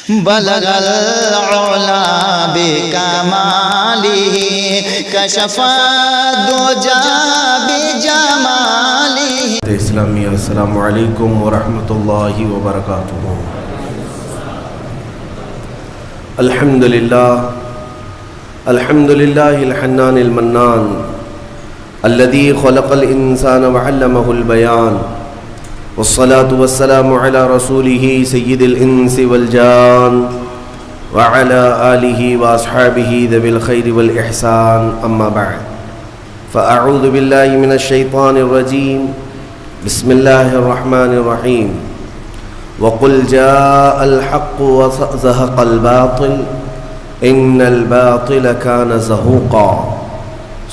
بلغ العلا بکمالہ کشف الدجی بجمالہ۔ اسلامی السلام علیکم ورحمۃ اللہ وبرکاتہ۔ الحمد للہ الحنان المنان الذي خلق الانسان وعلمه البیان، والصلاة والسلام على رسوله سید الانس والجان وعلى آلہ واصحابہ ذوی الخیر والاحسان، اما بعد فاعوذ باللہ من الشیطان الرجیم، بسم اللہ الرحمن الرحیم۔ وقل جاء الحق وزهق الباطل ان الباطل كان زهوقا،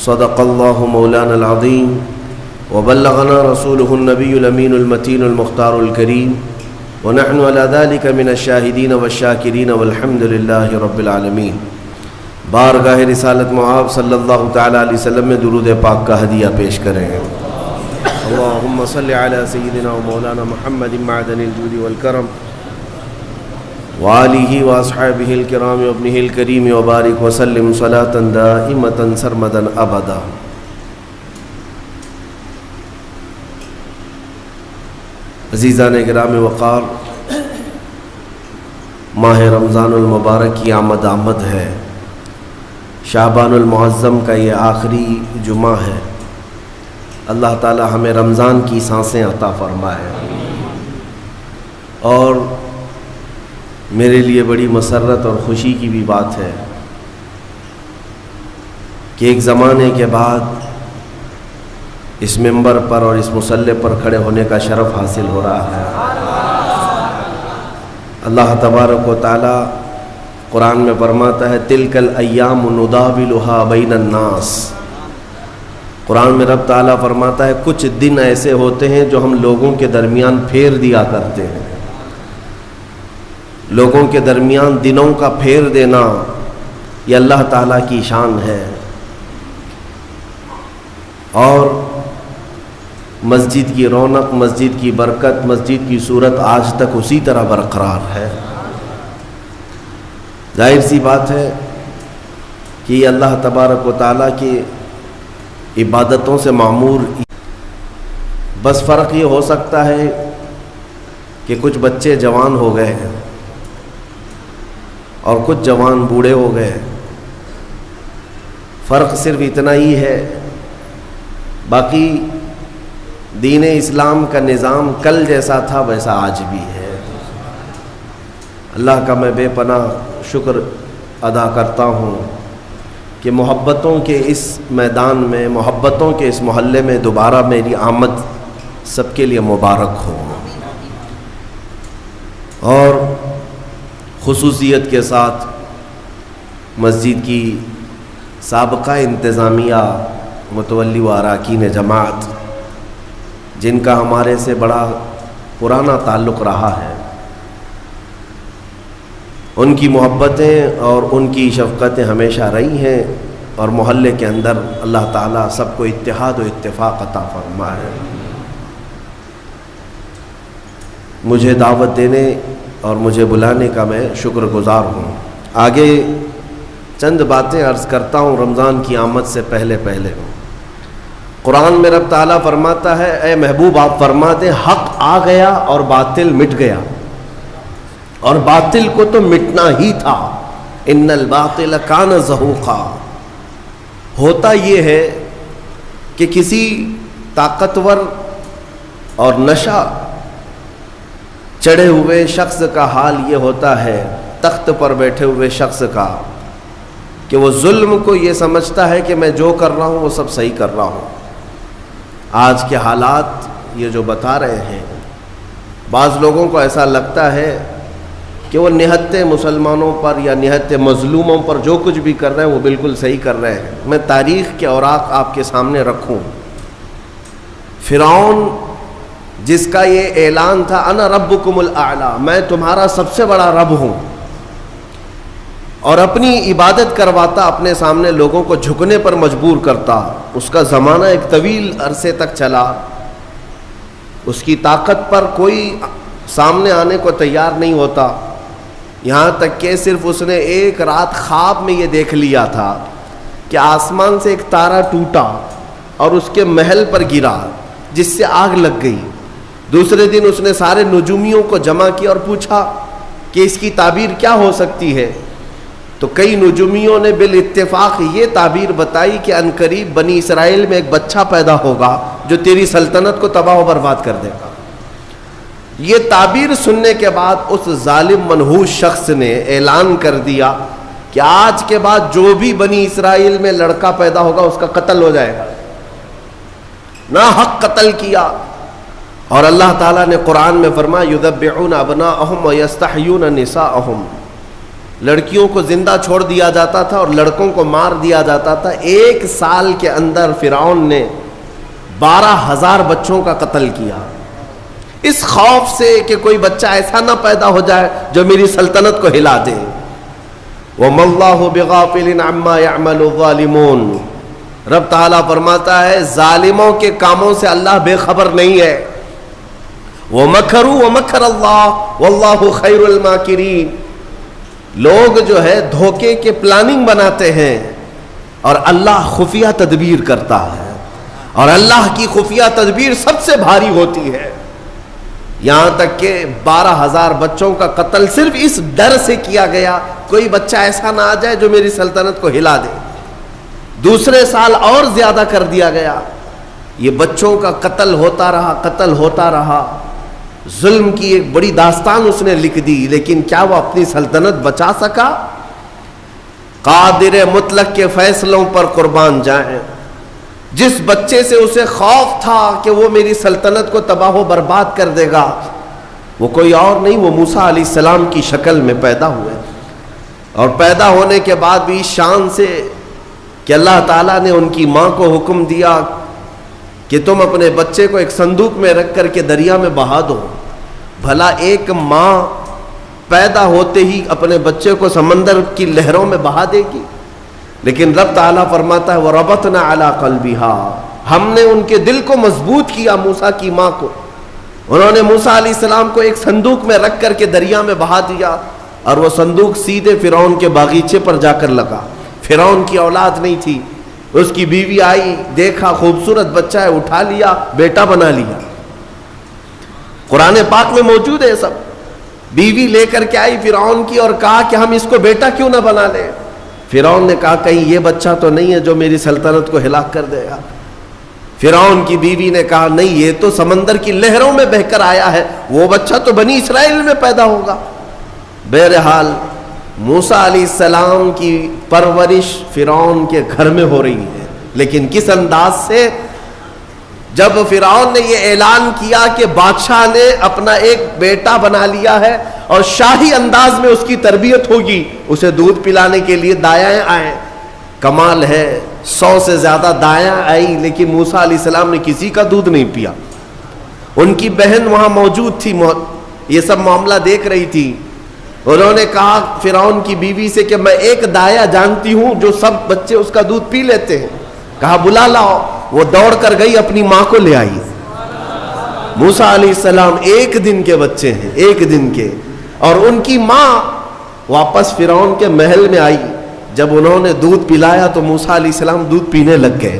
صدق اللہ مولانا العظیم وبلغنا رسوله النبی الامین المتین المختار الکریم، ونحن على ذلك من الشاہدین والشاکرین والحمد للہ رب العالمین۔ بارگاہ رسالت معاب صلی اللہ تعالی علیہ وسلم میں درود پاک کا ہدیہ پیش کریں۔ اللہم صلی علی سیدنا و مولانا محمد معدن الجود والکرم وآلہ واصحابہ الکرام وابنہ الکریم وبارک وسلم صلاة دائمتا سرمدا ابدا۔ عزیزان گرامی وقار، ماہ رمضان المبارک کی آمد ہے، شعبان المعظم کا یہ آخری جمعہ ہے۔ اللہ تعالی ہمیں رمضان کی سانسیں عطا فرمائے۔ اور میرے لیے بڑی مسرت اور خوشی کی بھی بات ہے کہ ایک زمانے کے بعد اس منبر پر اور اس مصلی پر کھڑے ہونے کا شرف حاصل ہو رہا ہے۔ اللہ تبارک و تعالی قرآن میں فرماتا ہے تلک الایام نداولها بین الناس۔ قرآن میں رب تعالیٰ فرماتا ہے کچھ دن ایسے ہوتے ہیں جو ہم لوگوں کے درمیان پھیر دیا کرتے ہیں۔ لوگوں کے درمیان دنوں کا پھیر دینا یہ اللہ تعالیٰ کی شان ہے۔ اور مسجد کی رونق، مسجد کی برکت، مسجد کی صورت آج تک اسی طرح برقرار ہے۔ ظاہر سی بات ہے کہ یہ اللہ تبارک و تعالیٰ کی عبادتوں سے معمور، بس فرق یہ ہو سکتا ہے کہ کچھ بچے جوان ہو گئے ہیں اور کچھ جوان بوڑھے ہو گئے۔ فرق صرف اتنا ہی ہے، باقی دین اسلام کا نظام کل جیسا تھا ویسا آج بھی ہے۔ اللہ کا میں بے پناہ شکر ادا کرتا ہوں کہ محبتوں کے اس میدان میں، محبتوں کے اس محلے میں دوبارہ میری آمد سب کے لیے مبارک ہو۔ اور خصوصیت کے ساتھ مسجد کی سابقہ انتظامیہ، متولی و اراکین جماعت، جن کا ہمارے سے بڑا پرانا تعلق رہا ہے، ان کی محبتیں اور ان کی شفقتیں ہمیشہ رہی ہیں، اور محلے کے اندر اللہ تعالیٰ سب کو اتحاد و اتفاق عطا فرمائے۔ مجھے دعوت دینے اور مجھے بلانے کا میں شکر گزار ہوں۔ آگے چند باتیں عرض کرتا ہوں رمضان کی آمد سے پہلے قرآن میں رب تعالیٰ فرماتا ہے اے محبوب آپ فرما دیں حق آ گیا اور باطل مٹ گیا، اور باطل کو تو مٹنا ہی تھا۔ ان الباطل کان زہوقا۔ ہوتا یہ ہے کہ کسی طاقتور اور نشہ چڑھے ہوئے شخص کا حال یہ ہوتا ہے، تخت پر بیٹھے ہوئے شخص کا، کہ وہ ظلم کو یہ سمجھتا ہے کہ میں جو کر رہا ہوں وہ سب صحیح کر رہا ہوں۔ آج کے حالات یہ جو بتا رہے ہیں، بعض لوگوں کو ایسا لگتا ہے کہ وہ نہتے مسلمانوں پر یا نہتے مظلوموں پر جو کچھ بھی کر رہے ہیں وہ بالکل صحیح کر رہے ہیں۔ میں تاریخ کے اوراق آپ کے سامنے رکھوں۔ فرعون جس کا یہ اعلان تھا انا ربکم الاعلی، میں تمہارا سب سے بڑا رب ہوں، اور اپنی عبادت کرواتا، اپنے سامنے لوگوں کو جھکنے پر مجبور کرتا، اس کا زمانہ ایک طویل عرصے تک چلا، اس کی طاقت پر کوئی سامنے آنے کو تیار نہیں ہوتا، یہاں تک کہ صرف اس نے ایک رات خواب میں یہ دیکھ لیا تھا کہ آسمان سے ایک تارا ٹوٹا اور اس کے محل پر گرا جس سے آگ لگ گئی. دوسرے دن اس نے سارے نجومیوں کو جمع کیا اور پوچھا کہ اس کی تعبیر کیا ہو سکتی ہے. تو کئی نجومیوں نے بالاتفاق یہ تعبیر بتائی کہ عنقریب بنی اسرائیل میں ایک بچہ پیدا ہوگا جو تیری سلطنت کو تباہ و برباد کر دے گا. یہ تعبیر سننے کے بعد اس ظالم منحوس شخص نے اعلان کر دیا کہ آج کے بعد جو بھی بنی اسرائیل میں لڑکا پیدا ہوگا اس کا قتل ہو جائے گا. ناحق قتل کیا. اور اللہ تعالیٰ نے قرآن میں فرمایا یذبحون ابناءہم ویستحیون نساءہم. لڑکیوں کو زندہ چھوڑ دیا جاتا تھا اور لڑکوں کو مار دیا جاتا تھا. 1 سال کے اندر فرعون نے 12,000 بچوں کا قتل کیا اس خوف سے کہ کوئی بچہ ایسا نہ پیدا ہو جائے جو میری سلطنت کو ہلا دے. وَمَا اللَّهُ بِغَافِلٍ عَمَّا يَعْمَلُ الظَّالِمُونَ. رب تعالیٰ فرماتا ہے ظالموں کے کاموں سے اللہ بے خبر نہیں ہے. وَمَكَرُوا وَمَكَرَ اللَّهُ وَاللَّهُ خَيْرُ الْمَاكِرِينَ. لوگ جو ہے دھوکے کے پلاننگ بناتے ہیں اور اللہ خفیہ تدبیر کرتا ہے اور اللہ کی خفیہ تدبیر سب سے بھاری ہوتی ہے. یہاں تک کہ 12,000 بچوں کا قتل صرف اس ڈر سے کیا گیا کوئی بچہ ایسا نہ آ جائے جو میری سلطنت کو ہلا دے. دوسرے سال اور زیادہ کر دیا گیا. یہ بچوں کا قتل ہوتا رہا. ظلم کی ایک بڑی داستان اس نے لکھ دی. لیکن کیا وہ اپنی سلطنت بچا سکا؟ قادر مطلق کے فیصلوں پر قربان جائیں. جس بچے سے اسے خوف تھا کہ وہ میری سلطنت کو تباہ و برباد کر دے گا وہ کوئی اور نہیں، وہ موسیٰ علیہ السلام کی شکل میں پیدا ہوئے. اور پیدا ہونے کے بعد بھی اس شان سے کہ اللہ تعالیٰ نے ان کی ماں کو حکم دیا کہ تم اپنے بچے کو ایک صندوق میں رکھ کر کے دریا میں بہا دو. بھلا ایک ماں پیدا ہوتے ہی اپنے بچے کو سمندر کی لہروں میں بہا دے گی؟ لیکن رب تعالیٰ فرماتا ہے وَرَبَطْنَا عَلَىٰ قَلْبِهَا. ہم نے ان کے دل کو مضبوط کیا. موسیٰ کی ماں کو انہوں نے موسیٰ علیہ السلام کو ایک صندوق میں رکھ کر کے دریا میں بہا دیا اور وہ صندوق سیدھے فرعون کے باغیچے پر جا کر لگا. فرعون کی اولاد نہیں تھی. اس کی بیوی آئی، دیکھا خوبصورت بچہ ہے، اٹھا لیا، بیٹا بنا لیا. قرآن پاک میں موجود ہے سب. بیوی لے کر کے آئی فرعون کی اور کہا کہ ہم اس کو بیٹا کیوں نہ بنا لیں. فرعون نے کہا کہیں یہ بچہ تو نہیں ہے جو میری سلطنت کو ہلاک کر دے گا. فرعون کی بیوی نے کہا نہیں، یہ تو سمندر کی لہروں میں بہہ کر آیا ہے، وہ بچہ تو بنی اسرائیل میں پیدا ہوگا. بہرحال موسیٰ علیہ السلام کی پرورش فرعون کے گھر میں ہو رہی ہے. لیکن کس انداز سے؟ جب فرعون نے یہ اعلان کیا کہ بادشاہ نے اپنا ایک بیٹا بنا لیا ہے اور شاہی انداز میں اس کی تربیت ہوگی، اسے دودھ پلانے کے لیے دایائیں آئیں. کمال ہے 100 سے زیادہ دایاں آئی لیکن موسیٰ علیہ السلام نے کسی کا دودھ نہیں پیا. ان کی بہن وہاں موجود تھی، یہ سب معاملہ دیکھ رہی تھی. انہوں نے کہا فرعون کی بیوی سے کہ میں ایک دایا جانتی ہوں جو سب بچے اس کا دودھ پی لیتے ہیں. کہا بلا لاؤ. وہ دوڑ کر گئی، اپنی ماں کو لے آئی. موسیٰ علیہ السلام 1 دن کے بچے ہیں، 1 دن کے، اور ان کی ماں واپس فرعون کے محل میں آئی. جب انہوں نے دودھ پلایا تو موسیٰ علیہ السلام دودھ پینے لگ گئے.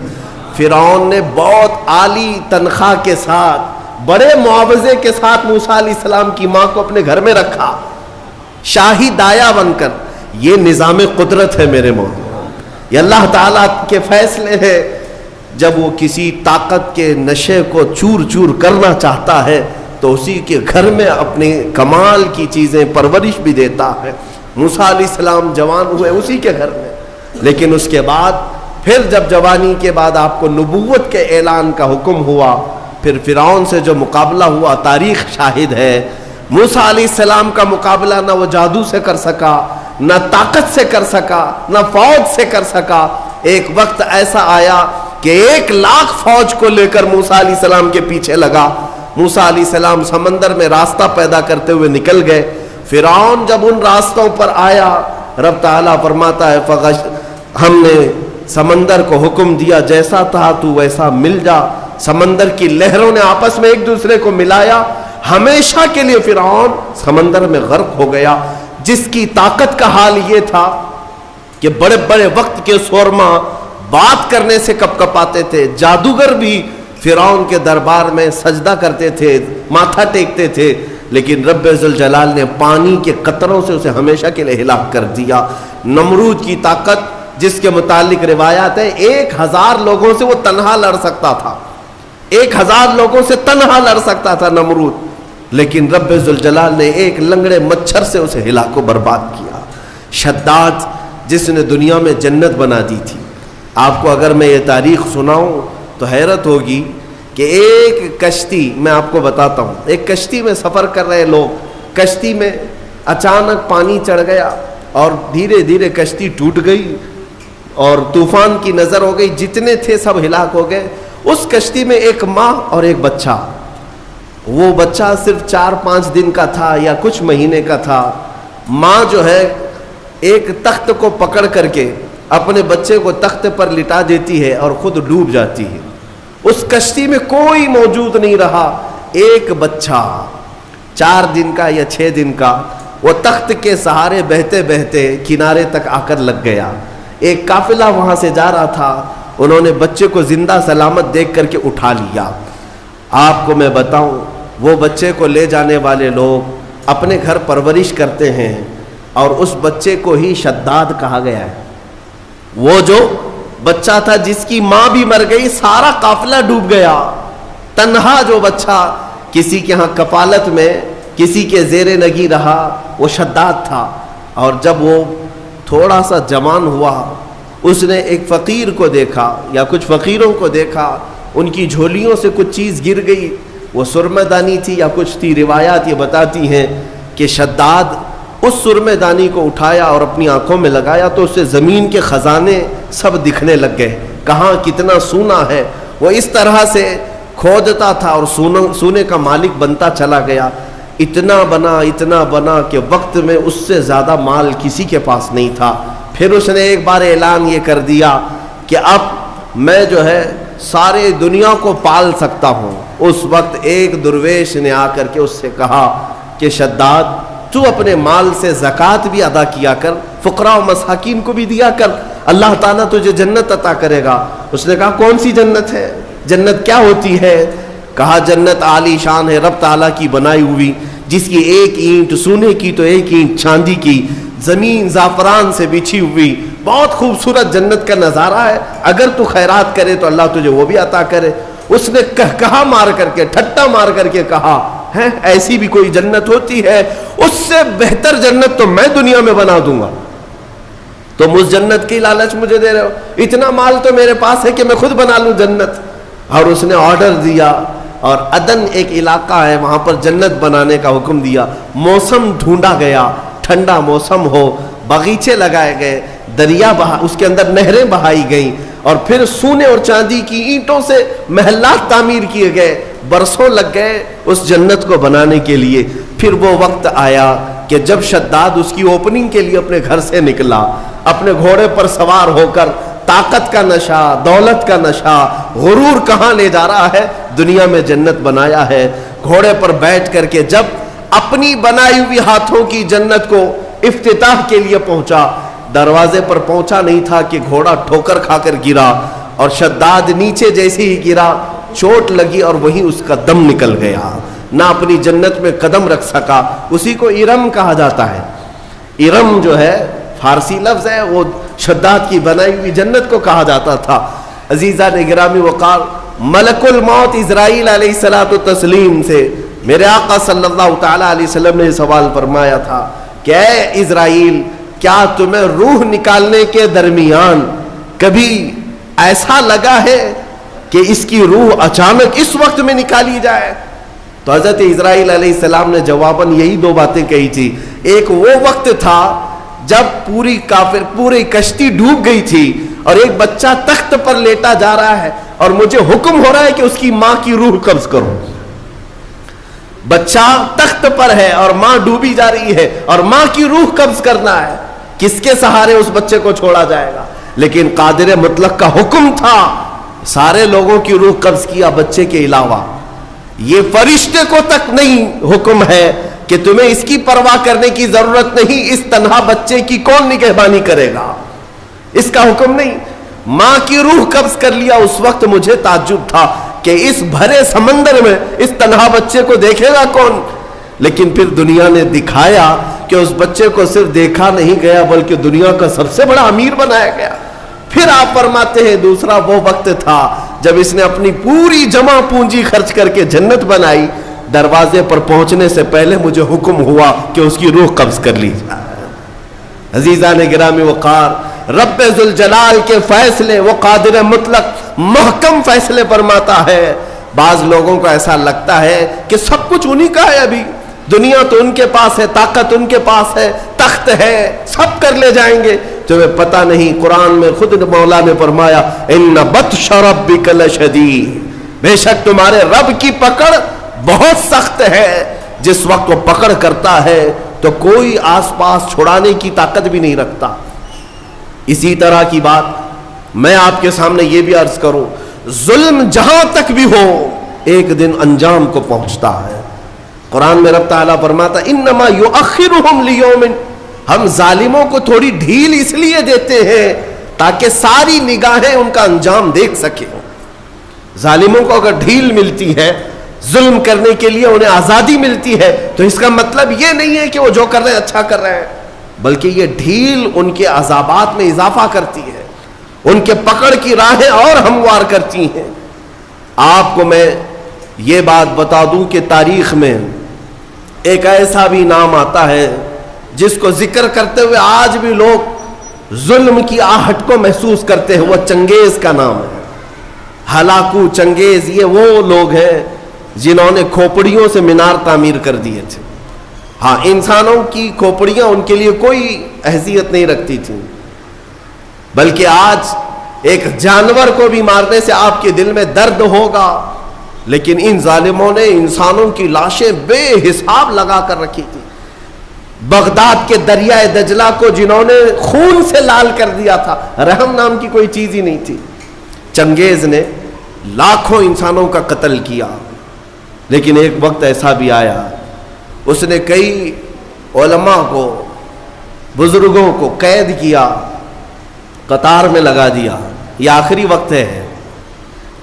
فرعون نے بہت عالی تنخواہ کے ساتھ، بڑے معاوضے کے ساتھ موسیٰ علیہ السلام کی ماں کو اپنے گھر میں رکھا، شاہی دایا بن کر. یہ نظام قدرت ہے میرے مولا، یہ اللہ تعالیٰ کے فیصلے ہیں. جب وہ کسی طاقت کے نشے کو چور چور کرنا چاہتا ہے تو اسی کے گھر میں اپنے کمال کی چیزیں پرورش بھی دیتا ہے. موسیٰ علیہ السلام جوان ہوئے اسی کے گھر میں. لیکن اس کے بعد پھر جب جوانی کے بعد آپ کو نبوت کے اعلان کا حکم ہوا، پھر فرعون سے جو مقابلہ ہوا تاریخ شاہد ہے. موسیٰ علیہ السلام کا مقابلہ نہ وہ جادو سے کر سکا، نہ طاقت سے کر سکا، نہ فوج سے کر سکا. ایک وقت ایسا آیا کہ 1,00,000 فوج کو لے کر موسیٰ علیہ السلام کے پیچھے لگا. موسیٰ علیہ السلام سمندر میں راستہ پیدا کرتے ہوئے نکل گئے. فرعون جب ان راستوں پر آیا، رب تعالیٰ فرماتا ہے ہم نے سمندر کو حکم دیا جیسا تھا تو ویسا مل جا. سمندر کی لہروں نے آپس میں ایک دوسرے کو ملایا. ہمیشہ کے لیے فرعون سمندر میں غرق ہو گیا. جس کی طاقت کا حال یہ تھا کہ بڑے بڑے وقت کے سورما بات کرنے سے کپ کپاتے تھے. جادوگر بھی فرعون کے دربار میں سجدہ کرتے تھے, ماتھا ٹیکتے تھے, لیکن رب ذوالجلال نے پانی کے قطروں سے اسے ہمیشہ کے لیے ہلاک کر دیا. نمرود کی طاقت جس کے متعلق روایات ہے 1000 لوگوں سے وہ تنہا لڑ سکتا تھا, 1000 لوگوں سے تنہا لڑ سکتا تھا نمرود, لیکن رب ذوالجلال نے ایک لنگڑے مچھر سے اسے ہلاک و برباد کیا. شداد جس نے دنیا میں جنت بنا دی تھی, آپ کو اگر میں یہ تاریخ سناؤں تو حیرت ہوگی کہ ایک کشتی, میں آپ کو بتاتا ہوں, ایک کشتی میں سفر کر رہے لوگ, کشتی میں اچانک پانی چڑھ گیا اور دھیرے دھیرے کشتی ٹوٹ گئی اور طوفان کی نظر ہو گئی, جتنے تھے سب ہلاک ہو گئے. اس کشتی میں ایک ماں اور ایک بچہ, وہ بچہ صرف 4-5 دن کا تھا یا کچھ مہینے کا تھا. ماں جو ہے ایک تخت کو پکڑ کر کے اپنے بچے کو تخت پر لٹا دیتی ہے اور خود ڈوب جاتی ہے. اس کشتی میں کوئی موجود نہیں رہا, ایک بچہ 4 دن کا یا 6 دن کا وہ تخت کے سہارے بہتے بہتے کنارے تک آ کر لگ گیا. ایک قافلہ وہاں سے جا رہا تھا, انہوں نے بچے کو زندہ سلامت دیکھ کر کے اٹھا لیا. آپ کو میں بتاؤں, وہ بچے کو لے جانے والے لوگ اپنے گھر پرورش کرتے ہیں اور اس بچے کو ہی شداد کہا گیا ہے. وہ جو بچہ تھا جس کی ماں بھی مر گئی, سارا قافلہ ڈوب گیا, تنہا جو بچہ کسی کے ہاں کفالت میں کسی کے زیر نگی رہا وہ شداد تھا. اور جب وہ تھوڑا سا جوان ہوا, اس نے ایک فقیر کو دیکھا یا کچھ فقیروں کو دیکھا, ان کی جھولیوں سے کچھ چیز گر گئی, وہ سرمہ دانی تھی یا کچھ تھی. روایات یہ بتاتی ہیں کہ شداد اس سرمہ دانی کو اٹھایا اور اپنی آنکھوں میں لگایا تو اسے زمین کے خزانے سب دکھنے لگ گئے, کہاں کتنا سونا ہے. وہ اس طرح سے کھودتا تھا اور سونے کا مالک بنتا چلا گیا. اتنا بنا کہ وقت میں اس سے زیادہ مال کسی کے پاس نہیں تھا. پھر اس نے ایک بار اعلان یہ کر دیا کہ اب میں جو ہے سارے دنیا کو پال سکتا ہوں. اس وقت ایک درویش نے آ کر کے اس سے کہا کہ شداد, تو اپنے مال سے زکوٰۃ بھی ادا کیا کر, فقراء و مساکین کو بھی دیا کر, اللہ تعالیٰ تجھے جنت عطا کرے گا. اس نے کہا کون سی جنت ہے, جنت کیا ہوتی ہے؟ کہا جنت عالی شان ہے, رب تعالیٰ کی بنائی ہوئی, جس کی ایک اینٹ سونے کی تو ایک اینٹ چاندی کی, زمین زعفران سے بچھی ہوئی, بہت خوبصورت جنت کا نظارہ ہے. اگر تو خیرات کرے تو اللہ تجھے وہ بھی عطا کرے. اس نے کہا مار کر کے, ٹھٹا مار کر کے کہا ہے ایسی بھی کوئی جنت ہوتی ہے؟ اس سے بہتر جنت تو میں دنیا میں بنا دوں گا, تم اس جنت کی لالچ مجھے دے رہے ہو؟ اتنا مال تو میرے پاس ہے کہ میں خود بنا لوں جنت. اور اس نے آرڈر دیا اور عدن ایک علاقہ ہے وہاں پر جنت بنانے کا حکم دیا. موسم ڈھونڈا گیا, ٹھنڈا موسم ہو, باغیچے لگائے گئے, دریا اس کے اندر نہریں بہائی گئیں, اور پھر سونے اور چاندی کی اینٹوں سے محلات تعمیر کیے گئے. برسوں لگ گئے اس جنت کو بنانے کے لیے. پھر وہ وقت آیا کہ جب شداد اس کی اوپننگ کے لیے اپنے گھر سے نکلا, اپنے گھوڑے پر سوار ہو کر, طاقت کا نشہ, دولت کا نشہ, غرور کہاں لے جا رہا ہے, دنیا میں جنت بنایا ہے. گھوڑے پر بیٹھ کر کے جب اپنی بنائی ہوئی ہاتھوں کی جنت کو افتتاح کے لیے پہنچا, دروازے پر پہنچا نہیں تھا کہ گھوڑا ٹھوکر کھا کر گرا, اور شداد نیچے جیسے ہی گرا چوٹ لگی اور وہیں اس کا دم نکل گیا, نہ اپنی جنت میں قدم رکھ سکا. اسی کو ارم کہا جاتا ہے. ارم جو ہے فارسی لفظ ہے, وہ شداد کی بنائی ہوئی جنت کو کہا جاتا تھا. عزیزان گرامی وقار, ملک الموت اسرائیل علیہ الصلوۃ والتسلیم سے میرے آقا صلی اللہ تعالی علیہ وسلم نے سوال فرمایا تھا کہ اے اسرائیل, کیا تمہیں روح نکالنے کے درمیان کبھی ایسا لگا ہے کہ اس کی روح اچانک اس وقت میں نکالی جائے؟ تو حضرت اسرائیل علیہ السلام نے جواباً یہی 2 باتیں کہی تھی. ایک وہ وقت تھا جب پوری کشتی ڈوب گئی تھی اور ایک بچہ تخت پر لیٹا جا رہا ہے اور مجھے حکم ہو رہا ہے کہ اس کی ماں کی روح قبض کرو. بچہ تخت پر ہے اور ماں ڈوبی جا رہی ہے اور ماں کی روح قبض کرنا ہے. کس کے سہارے اس بچے کو چھوڑا جائے گا؟ لیکن قادر مطلق کا حکم تھا, سارے لوگوں کی روح قبض کیا بچے کے علاوہ. یہ فرشتے کو تک نہیں حکم ہے کہ تمہیں اس کی پرواہ کرنے کی ضرورت نہیں، اس تنہا بچے کی کون نگہبانی کرے گا، اس کا حکم نہیں۔ ماں کی روح قبض کر لیا، اس وقت مجھے تعجب تھا کہ اس بھرے سمندر میں اس تنہا بچے کو دیکھے گا کون، لیکن پھر دنیا نے دکھایا کہ اس بچے کو صرف دیکھا نہیں گیا بلکہ دنیا کا سب سے بڑا امیر بنایا گیا۔ پھر آپ فرماتے ہیں دوسرا وہ وقت تھا جب اس نے اپنی پوری جمع پونجی خرچ کر کے جنت بنائی، دروازے پر پہنچنے سے پہلے مجھے حکم ہوا کہ اس کی روح قبض کر لی جائے۔ عزیزان گرامی وقار، رب ذوالجلال کے فیصلے، وہ قادر مطلق محکم فیصلے فرماتا ہے۔ بعض لوگوں کو ایسا لگتا ہے کہ سب کچھ انہی کا ہے، ابھی دنیا تو ان کے پاس ہے، طاقت ان کے پاس ہے، تخت ہے، سب کر لے جائیں گے۔ تمہیں پتہ نہیں، قرآن میں خود مولا نے فرمایا ان بطش ربک لشدید، بے شک تمہارے رب کی پکڑ بہت سخت ہے۔ جس وقت وہ پکڑ کرتا ہے تو کوئی آس پاس چھڑانے کی طاقت بھی نہیں رکھتا۔ اسی طرح کی بات میں آپ کے سامنے یہ بھی عرض کروں، ظلم جہاں تک بھی ہو ایک دن انجام کو پہنچتا ہے۔ قرآن میں رب تعالیٰ فرماتا انما یؤخرہم لیوم، ہم ظالموں کو تھوڑی ڈھیل اس لیے دیتے ہیں تاکہ ساری نگاہیں ان کا انجام دیکھ سکیں۔ ظالموں کو اگر ڈھیل ملتی ہے، ظلم کرنے کے لیے انہیں آزادی ملتی ہے، تو اس کا مطلب یہ نہیں ہے کہ وہ جو کر رہے ہیں اچھا کر رہے ہیں، بلکہ یہ ڈھیل ان کے عذابات میں اضافہ کرتی ہے، ان کے پکڑ کی راہیں اور ہموار کرتی ہیں۔ آپ کو میں یہ بات بتا دوں کہ تاریخ میں ایک ایسا بھی نام آتا ہے جس کو ذکر کرتے ہوئے آج بھی لوگ ظلم کی آہٹ کو محسوس کرتے ہیں، وہ چنگیز کا نام ہے۔ ہلاکو چنگیز یہ وہ لوگ ہیں جنہوں نے کھوپڑیوں سے مینار تعمیر کر دیے تھے۔ ہاں، انسانوں کی کھوپڑیاں ان کے لیے کوئی حیثیت نہیں رکھتی تھیں، بلکہ آج ایک جانور کو بھی مارنے سے آپ کے دل میں درد ہوگا، لیکن ان ظالموں نے انسانوں کی لاشیں بے حساب لگا کر رکھی تھی۔ بغداد کے دریائے دجلہ کو جنہوں نے خون سے لال کر دیا تھا، رحم نام کی کوئی چیز ہی نہیں تھی۔ چنگیز نے لاکھوں انسانوں کا قتل کیا، لیکن ایک وقت ایسا بھی آیا اس نے کئی علماء کو، بزرگوں کو قید کیا، قطار میں لگا دیا۔ یہ آخری وقت ہے۔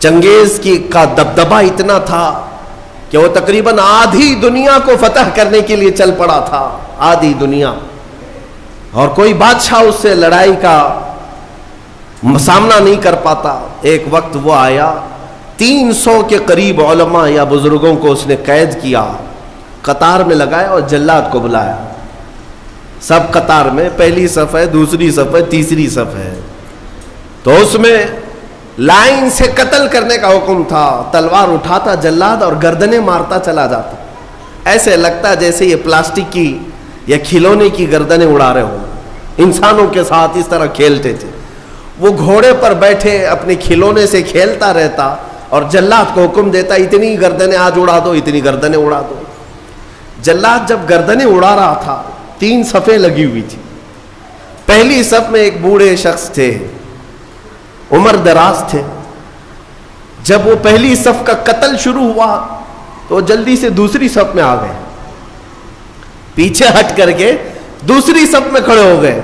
چنگیز کا دبدبہ اتنا تھا کہ وہ تقریباً آدھی دنیا کو فتح کرنے کے لیے چل پڑا تھا، آدھی دنیا، اور کوئی بادشاہ اس سے لڑائی کا سامنا نہیں کر پاتا۔ ایک وقت وہ آیا، 300 کے قریب علماء یا بزرگوں کو اس نے قید کیا، قطار میں لگایا اور جلاد کو بلایا۔ سب قطار میں، پہلی صف ہے، دوسری صف ہے، تیسری صف ہے، تو اس میں لائن سے قتل کرنے کا حکم تھا۔ تلوار اٹھاتا جلاد اور گردنیں مارتا چلا جاتا، ایسے لگتا جیسے یہ پلاسٹک کی یا کھلونے کی گردنیں اڑا رہے ہوں۔ انسانوں کے ساتھ اس طرح کھیلتے تھے۔ وہ گھوڑے پر بیٹھے اپنے کھلونے سے کھیلتا رہتا اور جلاد کو حکم دیتا اتنی گردنیں آج اڑا دو، اتنی گردنیں اڑا دو۔ جلاد جب گردنیں اڑا رہا تھا، 3 صفیں لگی ہوئی تھی۔ پہلی صف میں ایک بوڑھے شخص تھے، عمر دراز تھے۔ جب وہ پہلی صف کا قتل شروع ہوا تو جلدی سے دوسری صف میں آ گئے، پیچھے ہٹ کر کے دوسری صف میں کھڑے ہو گئے۔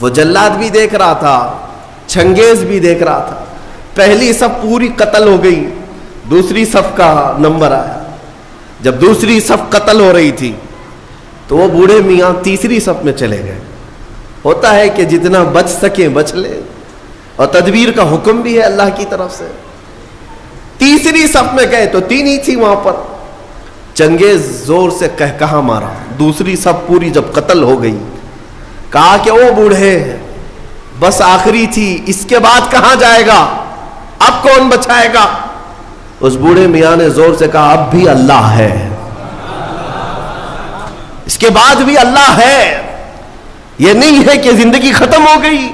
وہ جلاد بھی دیکھ رہا تھا، چنگیز بھی دیکھ رہا تھا۔ پہلی صف پوری قتل ہو گئی، دوسری صف کا نمبر آیا۔ جب دوسری صف قتل ہو رہی تھی تو وہ بوڑھے میاں تیسری صف میں چلے گئے۔ ہوتا ہے کہ جتنا بچ سکیں بچ لے، اور تدبیر کا حکم بھی ہے اللہ کی طرف سے۔ تیسری صف میں گئے تو 3 ہی تھی وہاں پر۔ چنگیز زور سے کہا مارا، دوسری صف پوری جب قتل ہو گئی، کہا کہ وہ بوڑھے بس آخری تھی، اس کے بعد کہاں جائے گا، اب کون بچائے گا؟ اس بوڑھے میاں نے زور سے کہا اب بھی اللہ ہے، اس کے بعد بھی اللہ ہے، یہ نہیں ہے کہ زندگی ختم ہو گئی۔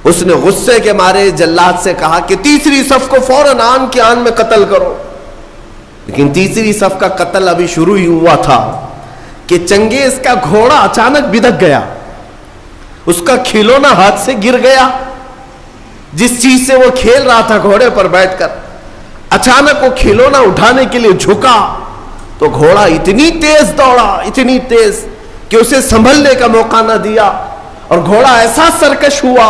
اس نے غصے کے مارے جلاد سے کہا کہ تیسری صف کو فوراً آن کے آن میں قتل کرو۔ لیکن تیسری صف کا قتل ابھی شروع ہی ہوا تھا کہ چنگیز کا گھوڑا اچانک بدک گیا، اس کا کھلونا ہاتھ سے گر گیا، جس چیز سے وہ کھیل رہا تھا گھوڑے پر بیٹھ کر۔ اچانک وہ کھلونا اٹھانے کے لیے جھکا تو گھوڑا اتنی تیز دوڑا، اتنی تیز کہ اسے سنبھلنے کا موقع نہ دیا، اور گھوڑا ایسا سرکش ہوا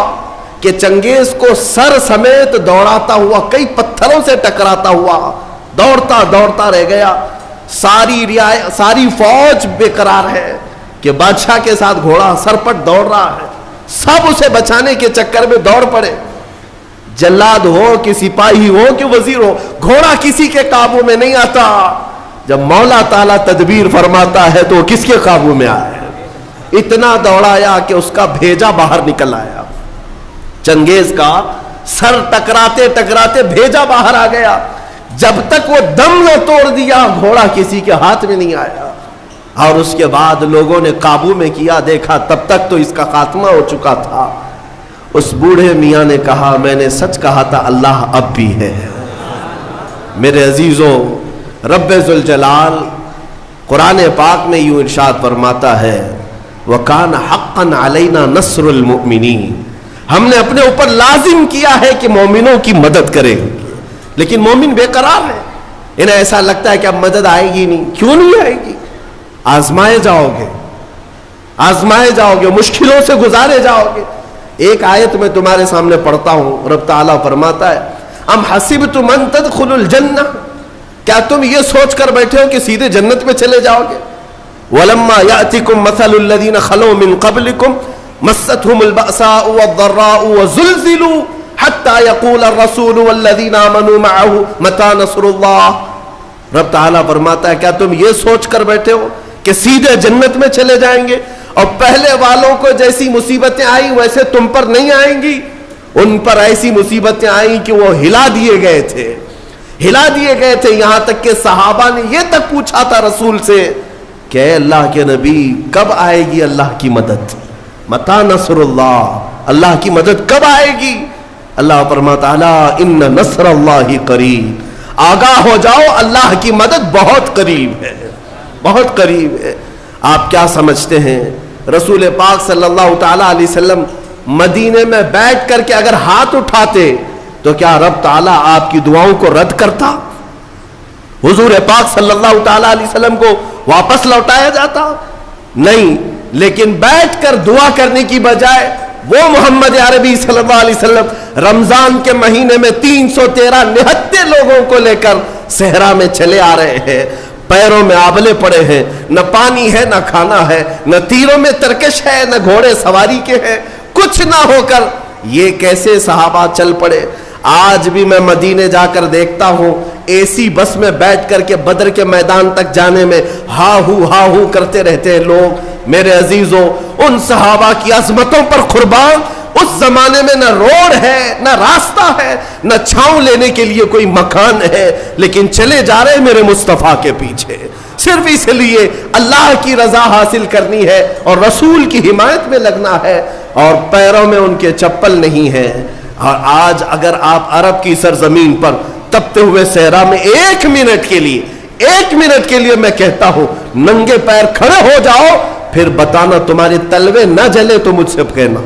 کہ چنگیز کو سر سمیت دوڑاتا ہوا، کئی پتھروں سے ٹکراتا ہوا دوڑتا دوڑتا رہ گیا۔ ساری فوج بے قرار ہے کہ بادشاہ کے ساتھ گھوڑا سرپٹ دوڑ رہا ہے، سب اسے بچانے کے چکر میں دوڑ پڑے، جلاد ہو کہ سپاہی ہو کہ وزیر ہو، گھوڑا کسی کے قابو میں نہیں آتا۔ جب مولا تعالیٰ تدبیر فرماتا ہے تو وہ کس کے قابو میں آئے؟ اتنا دوڑایا کہ اس کا بھیجا باہر نکل آیا، چنگیز کا سر ٹکراتے ٹکراتے بھیجا باہر آ گیا۔ جب تک وہ دم نہ توڑ دیا گھوڑا کسی کے ہاتھ میں نہیں آیا، اور اس کے بعد لوگوں نے قابو میں کیا، دیکھا تب تک تو اس کا خاتمہ ہو چکا تھا۔ اس بوڑھے میاں نے کہا میں نے سچ کہا تھا، اللہ اب بھی ہے۔ میرے عزیزوں، رب ذوالجلال قرآن پاک میں یوں ارشاد فرماتا ہے وَكَانَ حَقًّا عَلَيْنَا نَصْرُ الْمُؤْمِنِينَ، ہم نے اپنے اوپر لازم کیا ہے کہ مومنوں کی مدد کریں گے۔ لیکن مومن بے قرار ہے، انہیں ایسا لگتا ہے کہ اب مدد آئے گی نہیں۔ کیوں نہیں آئے گی؟ آزمائے جاؤ گے، آزمائے جاؤ گے، مشکلوں سے گزارے جاؤ گے۔ ایک آیت میں تمہارے سامنے پڑھتا ہوں، رب تعالیٰ فرماتا ہے ام حسبتم ان تدخلوا الجنہ، کیا تم یہ سوچ کر بیٹھے ہو کہ سیدھے جنت میں چلے جاؤ گے؟ ولما یأتکم مثل الذین خلوا من قبلکم مستهم البأساء والضراء وزلزلوا حتى يقول الرسول والذین آمنوا معه متى نصر اللہ۔ رب تعالیٰ فرماتا ہے کیا تم یہ سوچ کر بیٹھے ہو کہ سیدھے جنت میں چلے جائیں گے، اور پہلے والوں کو جیسی مصیبتیں آئیں ویسے تم پر نہیں آئیں گی؟ ان پر ایسی مصیبتیں آئیں کہ وہ ہلا دیے گئے تھے، ہلا دیے گئے تھے، یہاں تک کہ صحابہ نے یہ تک پوچھا تھا رسول سے کہ اے اللہ کے نبی کب آئے گی اللہ کی مدد؟ متی نصر اللہ، اللہ کی مدد کب آئے گی؟ اللہ فرماتا ہے ان نصر اللہ قریب، آگاہ ہو جاؤ اللہ کی مدد بہت قریب ہے، بہت قریب ہے۔ آپ کیا سمجھتے ہیں رسول پاک صلی اللہ تعالی علیہ وسلم مدینے میں بیٹھ کر کے اگر ہاتھ اٹھاتے تو کیا رب تعالیٰ آپ کی دعاؤں کو رد کرتا؟ حضور پاک صلی اللہ تعالی علیہ وسلم کو واپس لوٹایا جاتا؟ نہیں، لیکن بیٹھ کر دعا کرنے کی بجائے وہ محمد عربی صلی اللہ علیہ وسلم رمضان کے مہینے میں 313 نہتے لوگوں کو لے کر صحرا میں چلے آ رہے ہیں، پیروں میں آبلے پڑے ہیں، نہ پانی ہے نہ کھانا ہے، نہ تیروں میں ترکش ہے نہ گھوڑے سواری کے ہیں، کچھ نہ ہو کر یہ کیسے صحابہ چل پڑے۔ آج بھی میں مدینے جا کر دیکھتا ہوں اے سی بس میں بیٹھ کر کے بدر کے میدان تک جانے میں ہا ہو کرتے رہتے ہیں لوگ۔ میرے عزیزوں، ان صحابہ کی عظمتوں پر قربان، اس زمانے میں نہ روڈ ہے نہ راستہ ہے نہ چھاؤں لینے کے لیے کوئی مکان ہے، لیکن چلے جا رہے میرے مصطفیٰ کے پیچھے، صرف اس لیے اللہ کی رضا حاصل کرنی ہے اور رسول کی حمایت میں لگنا ہے، اور پیروں میں ان کے چپل نہیں ہے۔ اور آج اگر آپ عرب کی سرزمین پر تپتے ہوئے صحرا میں ایک منٹ کے لیے میں کہتا ہوں ننگے پیر کھڑے ہو جاؤ، پھر بتانا تمہارے تلوے نہ جلے تو مجھ سے کہنا،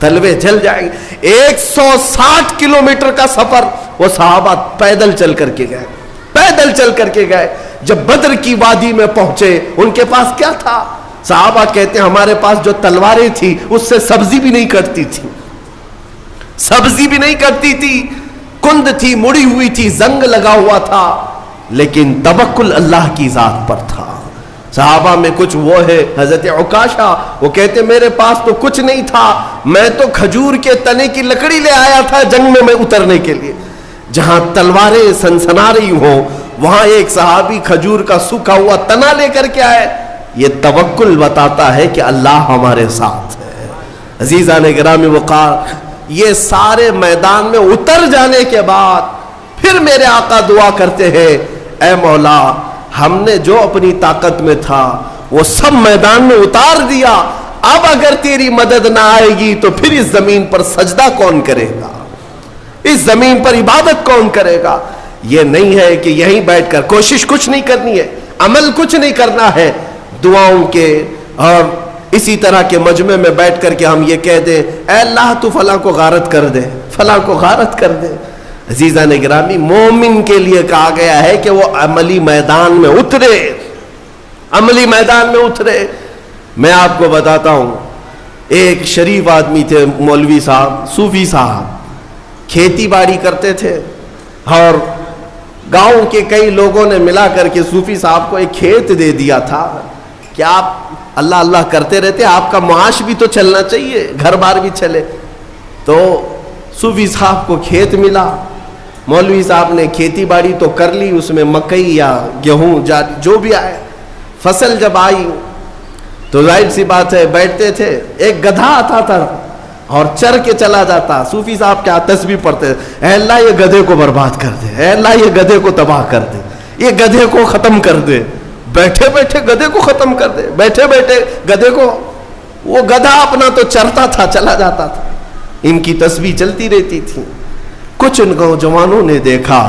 تلوے جل جائیں گے۔ 160 کلومیٹر کا سفر وہ صحابہ پیدل چل کر کے گئے۔ جب بدر کی وادی میں پہنچے ان کے پاس کیا تھا؟ صحابہ کہتے ہیں ہمارے پاس جو تلواریں تھی اس سے سبزی بھی نہیں کٹتی تھی، کند تھی، مڑی ہوئی تھی، زنگ لگا ہوا تھا، لیکن توکل اللہ کی ذات پر تھا۔ صحابہ میں کچھ وہ ہے حضرت عکاشہ، وہ کہتے میرے پاس تو کچھ نہیں تھا، میں تو کھجور کے تنے کی لکڑی لے آیا تھا جنگ میں اترنے کے لیے۔ جہاں تلواریں سنسنا رہی ہوں وہاں ایک صحابی کھجور کا سوکھا ہوا تنا لے کر کے آئے۔ یہ توکل بتاتا ہے کہ اللہ ہمارے ساتھ ہے۔ عزیزان گرامی وقار، یہ سارے میدان میں اتر جانے کے بعد پھر میرے آقا دعا کرتے ہیں اے مولا ہم نے جو اپنی طاقت میں تھا وہ سب میدان میں اتار دیا، اب اگر تیری مدد نہ آئے گی تو پھر اس زمین پر سجدہ کون کرے گا، اس زمین پر عبادت کون کرے گا؟ یہ نہیں ہے کہ یہیں بیٹھ کر کوشش کچھ نہیں کرنی ہے، عمل کچھ نہیں کرنا ہے، دعاؤں کے اور اسی طرح کے مجمع میں بیٹھ کر کے ہم یہ کہہ دیں اے اللہ تو فلاں کو غارت کر دے، فلاں کو غارت کر دے۔ عزیزان گرامی، مومن کے لیے کہا گیا ہے کہ وہ عملی میدان میں اترے، عملی میدان میں اترے۔ میں آپ کو بتاتا ہوں، ایک شریف آدمی تھے، مولوی صاحب، صوفی صاحب، کھیتی باڑی کرتے تھے، اور گاؤں کے کئی لوگوں نے ملا کر کے صوفی صاحب کو ایک کھیت دے دیا تھا کہ آپ اللہ اللہ کرتے رہتے، آپ کا معاش بھی تو چلنا چاہیے، گھر بار بھی چلے۔ تو صوفی صاحب کو کھیت ملا، مولوی صاحب نے کھیتی باڑی تو کر لی، اس میں مکئی یا گیہوں جو بھی آئے، فصل جب آئی تو ظاہر سی بات ہے بیٹھتے تھے، ایک گدھا آتا تھا اور چر کے چلا جاتا۔ صوفی صاحب کیا تسبیح پڑھتے، اے اللہ یہ گدھے کو برباد کر دے، اے اللہ یہ گدھے کو تباہ کر دے، یہ گدھے کو ختم کر دے، بیٹھے بیٹھے گدھے کو ختم کر دے، بیٹھے بیٹھے گدھے کو۔ وہ گدھا اپنا تو چرتا تھا، چلا جاتا تھا، ان کی تسبیح چلتی رہتی تھی۔ کچھ ان نوجوانوں نے دیکھا،